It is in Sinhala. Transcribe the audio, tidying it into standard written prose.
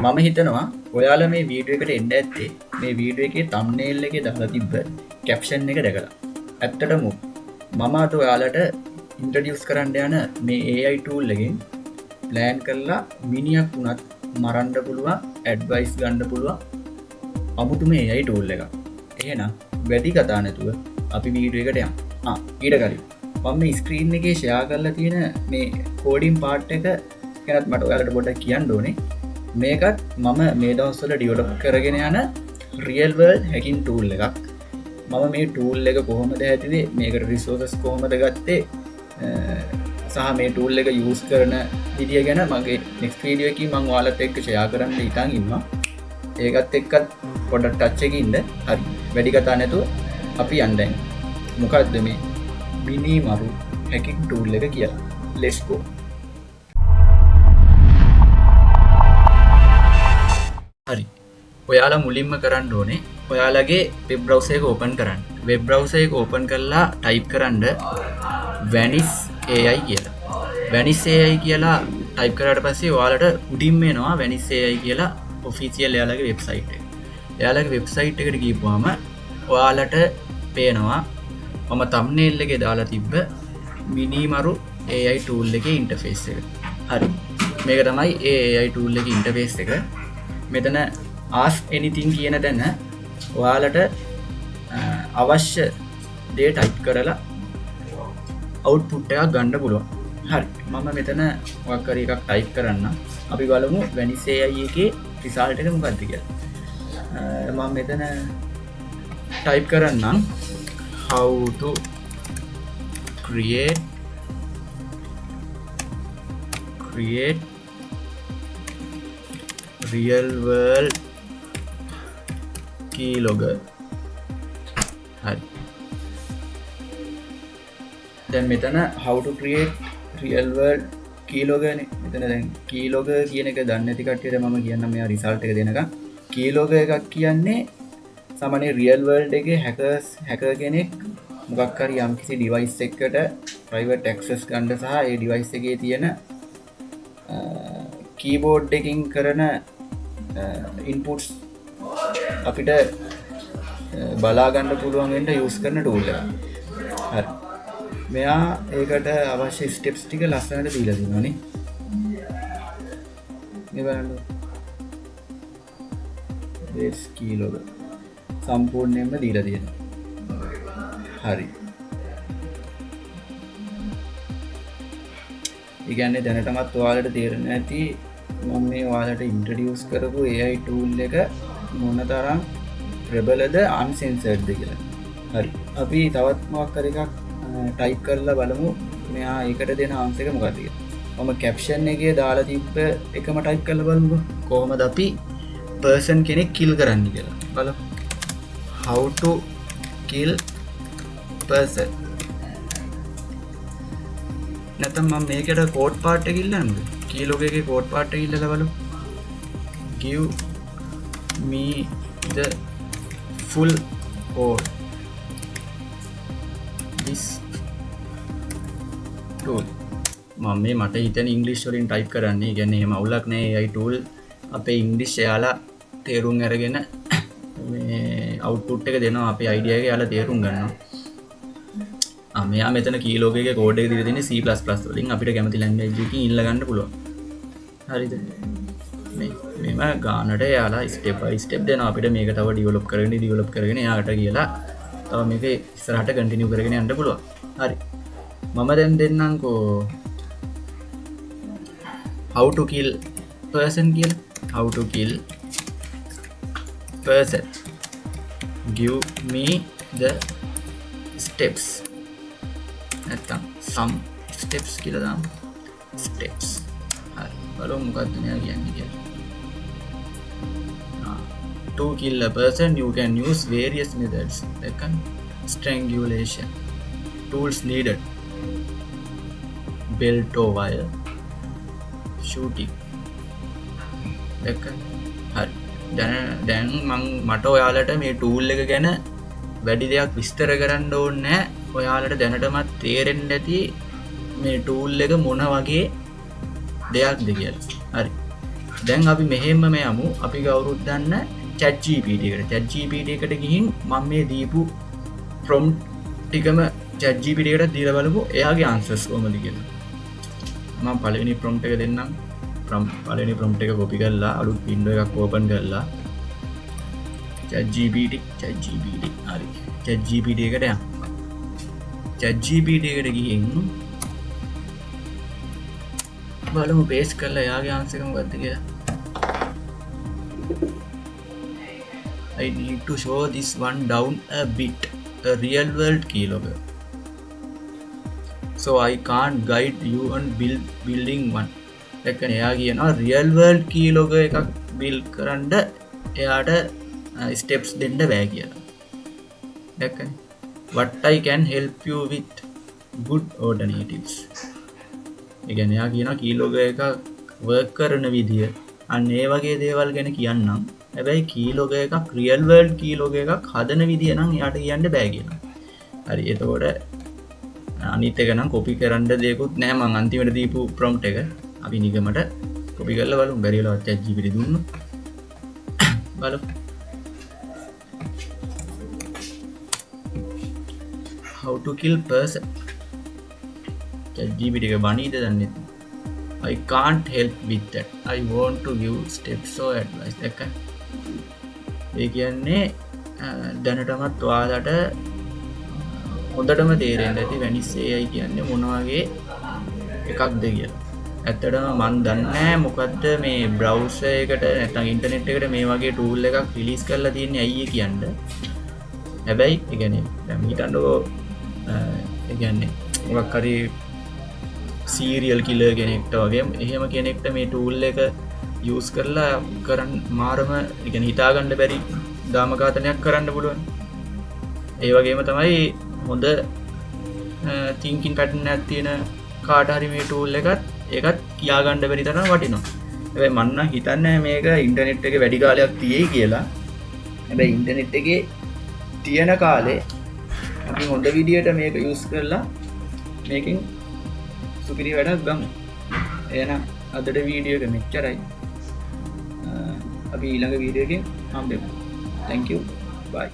මම හිතනවා ඔයාලා මේ වීඩියෝ එකට එන්න ඇත්තේ මේ වීඩියෝ එකේ තම්බ්නේල් එකේ දාලා තිබ්බ කැප්ෂන් එක දැකලා. ඇත්තටම මම අද ඔයාලට ඉන්ට්‍රොඩියුස් කරන්න යන මේ AI tool එකෙන් ප්ලෑන් කරලා මිනිහක් වුණත් මරන්න පුළුවන්, ඇඩ්වයිස් ගන්න පුළුවන් අමුතුම AI tool එකක්. එහෙනම් වැඩි කතා නැතුව අපි වීඩියෝ එකට යමු. ඊට කලින් මම මේ ස්ක්‍රීන් එකේ ෂෙයා කරලා තියෙන මේ කෝඩින් පාර්ට් එක ගැනත් මට ඔයාලට පොඩ්ඩක් කියන්න ඕනේ. මේකත් මම මේ දවස්වල ඩෙවලොප් කරගෙන යන රියල් වර්ල්ඩ් හැකින් ටූල් එකක්. මම මේ ටූල් එක කොහොමද හැදුවේ, මේකට රිසෝසස් කොහොමද ගත්තේ සහ මේ ටූල් එක යූස් කරන විදිය ගැන මගේ නෙක්ස්ට් වීඩියෝ එකකින් මම ඔයාලත් එක්ක ෂෙයා කරන්න හිතන් ඉන්නවා. ඒකත් එක්කත් පොඩ්ඩක් ටච් එකේ ඉන්න. හරි. වැඩි කතා නැතුව අපි යන්න දැන්. මොකද්ද මේ මිනි මරු හැකින් ටූල් එක කියලා. let's go. හරි. ඔයාලා මුලින්ම කරන්න ඕනේ ඔයාලගේ වෙබ් බ්‍රවුසර් එක ඕපන් කරන්න. වෙබ් බ්‍රවුසර් එක ඕපන් කරලා ටයිප් කරන්න Vanish AI කියලා. Vanish AI කියලා ටයිප් කරාට පස්සේ ඔයාලට උඩින්ම එනවා Vanish AI කියලා ඔෆිෂියල් එයාලගේ වෙබ්සයිට් එක. එයාලගේ වෙබ්සයිට් එකට ගිහපුවාම ඔයාලට පේනවා මම thumbnail එකේ දාලා තිබ්බ මිනිමරු AI tool එකේ ඉන්ටර්ෆේස් එක. හරි. මේක තමයි AI tool එකේ ඉන්ටර්ෆේස් එක. මෙතන ask anything කියන තැන ඔයාලට අවශ්‍ය දේ ටයිප් කරලා අවුට්පුට් එකක් ගන්න පුළුවන්. හරි. මම මෙතන මොකක් හරි එකක් ටයිප් කරන්න. අපි බලමු Vanish AI එකේ රිසල්ට් එක මොකක්ද කියලා. මම මෙතන ටයිප් කරන්නම් how to create real world keylogger. හරි. දැන් මෙතන how to create real world keylogger නේ. මෙතන දැන් keylogger කියන එක දන්නේ නැති කට්ටියට මම කියන්නම් මෙයා රිසල්ට් එක දෙනකම්. keylogger එකක් කියන්නේ සාමාන්‍ය real world එකේ hacker කෙනෙක් මොකක් හරි යම්කිසි device එකකට private access ගන්න සහ ඒ device එකේ තියෙන keyboard එකකින් කරන inputs අපිට බලා ගන්න පුළුවන් වෙන්න use කරන tool එකක්. හරි. මෙයා ඒකට අවශ්‍ය steps ටික ලස්සනට දීලා දෙනවා නේ. මේ බලන්න. this keylogger සම්පූර්ණයෙන්ම දීලා තියෙනවා. හරි. ඒ කියන්නේ දැනටමත් ඔයාලට තේරෙන්නේ නැති මම මේ ඔයාලට ඉන්ට්‍රොඩියුස් කරපු AI tool එක මොනතරම් ප්‍රබලද uncensored කියලා. හරි. අපි තවත් මොකක් හරි එකක් ටයිප් කරලා බලමු මෙයා ඒකට දෙන ආන්සර් එක මොකක්ද කියලා. මම caption එකේ දාලා තිබ්බ එකම ටයිප් කරලා බලමුකෝ. කොහොමද අපි person කෙනෙක් kill කරන්නේ කියලා. බලමු. how to kill person. නැත්නම් මම මේකට කෝඩ් පාර්ට් එක ඉල්ලන්නද? keylogger එකේ කෝඩ් පාර්ට් එක ඉල්ලලා බලමු. give me the full code this tool. මම මේ මට හිතෙන ඉංග්‍රීසි වලින් ටයිප් කරන්නේ. ඒ කියන්නේ එහෙම අවුලක් නැහැ. AI tool අපේ ඉංග්‍රීසි එයාලා තේරුම් අරගෙන මේ අවුට්පුට් එක දෙනවා. අපේ අයිඩියා එක එයාලා තේරුම් ගන්නවා. මෙයා මෙතන keylogger එකේ කෝඩ් එක දීලා තියෙන්නේ C++ වලින්. අපිට කැමති ලැන්ග්වේජ් එකකින් ඉල්ල ගන්න පුළුවන්. හරිද? මේම ගානට එයාලා ස්ටෙප් බයි ස්ටෙප් දෙනවා අපිට. මේක තව ඩෙවලොප් කරගෙන එයාට කියලා තව මේක ඉස්සරහට කන්ටිනියු කරගෙන යන්න පුළුවන්. හරි. මම දැන් දෙන්නම්කෝ how to kill person කියලා. how to kill person. give me the steps. නැත්තම් some steps කියලා දාමු. steps. හරි. බලමු මොකක්ද මෙයා කියන්නේ කියලා. To kill a person you can use various methods like strangulation. Tools needed: belt or wire, shooting. හරි. දැන් මට ඔයාලට මේ ටූල් එක ගැන වැඩි දෙයක් විස්තර කරන්න ඕනේ නැහැ. ඔයාලට දැනටමත් තේරෙන්න ඇති මේ ටූල් එක මොන වගේ දෙයක්ද කියලා. හරි. දැන් අපි මෙහෙම්ම යමු අපි කවුරුත් දන්න chat GPT එකට. chat GPT එකට ගිහින් මම මේ දීපු prompt ටිකම chat GPT එකට දීලා බලමු එයාගේ answers කොහොමද කියලා. මම පළවෙනි prompt එක දෙන්නම්. පළවෙනි prompt එක copy කරලා අලුත් window එකක් open කරලා chat GPT හරි chat GPT එකට යන්න. chat GPT එකට ගිහින් බලමු paste කරලා එයාගේ answer එක මොකක්ද කියලා. I need to show this one down a bit. A real world keylogger. So I can't guide you on building one. දැන් එයා කියනවා real world keylogger එකක් build කරන්න එයාට steps දෙන්න බෑ කියලා. දැන් what I can help you with good alternatives. ඒ කියන්නේ එයා කියනවා keylogger එක work කරන විදිය අන්න ඒ වගේ දේවල් ගැන කියන්නම්. හැබැයි keylogger එකක් real world keylogger එකක් හදන විදිය නම් එයාට කියන්න බෑ කියලා. හරි එතකොට අනිත් එක නම් copy කරන්න දෙයක්වත් නැහැ මම අන්තිමට දීපු prompt එක අපි නිගමට copy කරලා බලමු බැරි වෙලාවත් chat GPT දුන්නු බලමු how to kill person chat GPT එක බණීද දන්නේ I can't help with that I want to give steps or advice එක ඒ කියන්නේ දැනටමත් ඔයාලට හොඳටම තේරෙන්න ඇති Venice AI කියන්නේ මොන වගේ එකක්ද කියලා. ඇත්තටම මම දන්නේ නැහැ මොකද්ද මේ browser එකට නැත්නම් ඉන්ටර්නෙට් එකට මේ වගේ tool එකක් රිලීස් කරලා තියෙන්නේ ඇයි කියන්නේ. හැබැයි ඒ කියන්නේ දැන් හිතන්නකෝ ඒ කියන්නේ මොකක් හරි serial killer කෙනෙක්ට වගේ එහෙම කෙනෙක්ට මේ tool එක use කරලා කරන් මාරම ඒ කියන්නේ හිතා ගන්න බැරි දාමඝාතනයක් කරන්න පුළුවන්. ඒ වගේම තමයි හොඳ thinking pattern එකක් තියෙන කාට හරි මේ tool ඒකත් කියා ගන්න බැරි තරම් වටිනවා. හැබැයි මම නම් හිතන්නේ මේක ඉන්ටර්නෙට් එකේ වැඩි කාලයක් තියෙයි කියලා. හැබැයි ඉන්ටර්නෙට් එකේ තියෙන කාලේ අපි හොඳ විදියට මේක use කරලා මේකෙන් සුපිරි වැඩක් ගමු. එහෙනම් අදට වීඩියෝ එක මෙච්චරයි. අපි ඊළඟ වීඩියෝ එකෙන් හම්බෙමු. Thank you. Bye.